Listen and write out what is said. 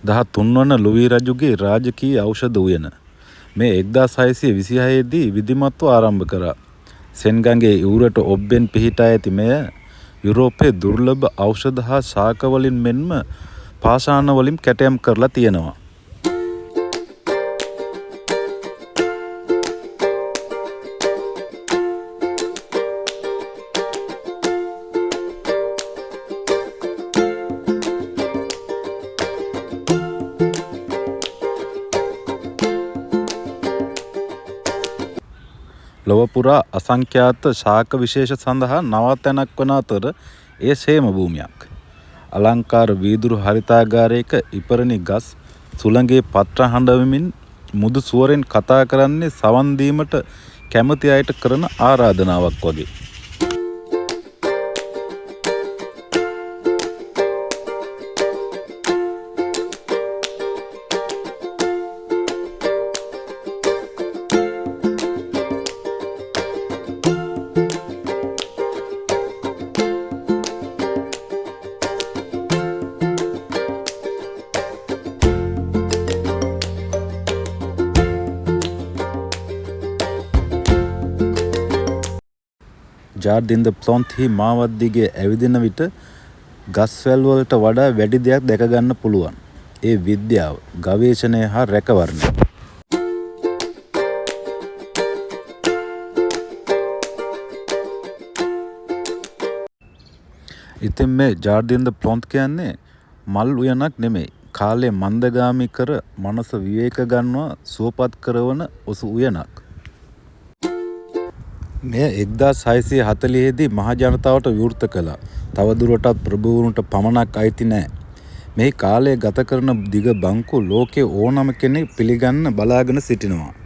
13 වන ලුවී රජුගේ රාජකීය ඖෂධ උයන මේ 1626 දී විධිමත්ව ආරම්භ කරා. සෙන් ගඟේ ඉවුරට ඔබ්බෙන් පිහිටා ඇති මෙය යුරෝපයේ දුර්ලභ ඖෂධ හා ශාක වලින් මෙන්ම පාෂාණ වලින් කැටයම් කරලා තියෙනවා. ලොව පුරා අසංඛ්‍යාත ශාක විශේෂ සඳහා නවතැනක් වන අතර එය ශේම භූමියක්. අලංකාර වීදුරු හරිතාගාරයක ඉපරණි ගස් සුළඟේ පත්‍ර හඬවමින් මුදු සුවරෙන් කතා කරන්නේ සවන් දීමට කැමති අයට කරන ආරාධනාවක් වගේ. ජාර්දින් ද ප්ලොන්ත්හි මාවත් දිගේ ඇවිදින විට ගස්වැල් වලට වඩා වැඩි දෙයක් දැක ගන්න පුළුවන්. ඒ විද්‍යාව, ගවේෂණය හා රැකවරණය. ඉතින් මේ ජාර්දින් ද ප්ලොන්ත් කියන්නේ මල් උයනක් නෙමෙයි. කාලේ මන්දගාමී කර මනස විවේක ගන්නවා සුවපත් කරවන ඔසු උයනක්. මෙය 1640 දී මහ ජනතාවට විවෘත කළා. තවදුරටත් ප්‍රභූවරුන්ට පමණක් අයිති නෑ. මේ කාලය ගත කරන දිග බංකු ලෝකයේ ඕනම කෙනෙක් පිළිගන්න බලාගෙන සිටිනවා.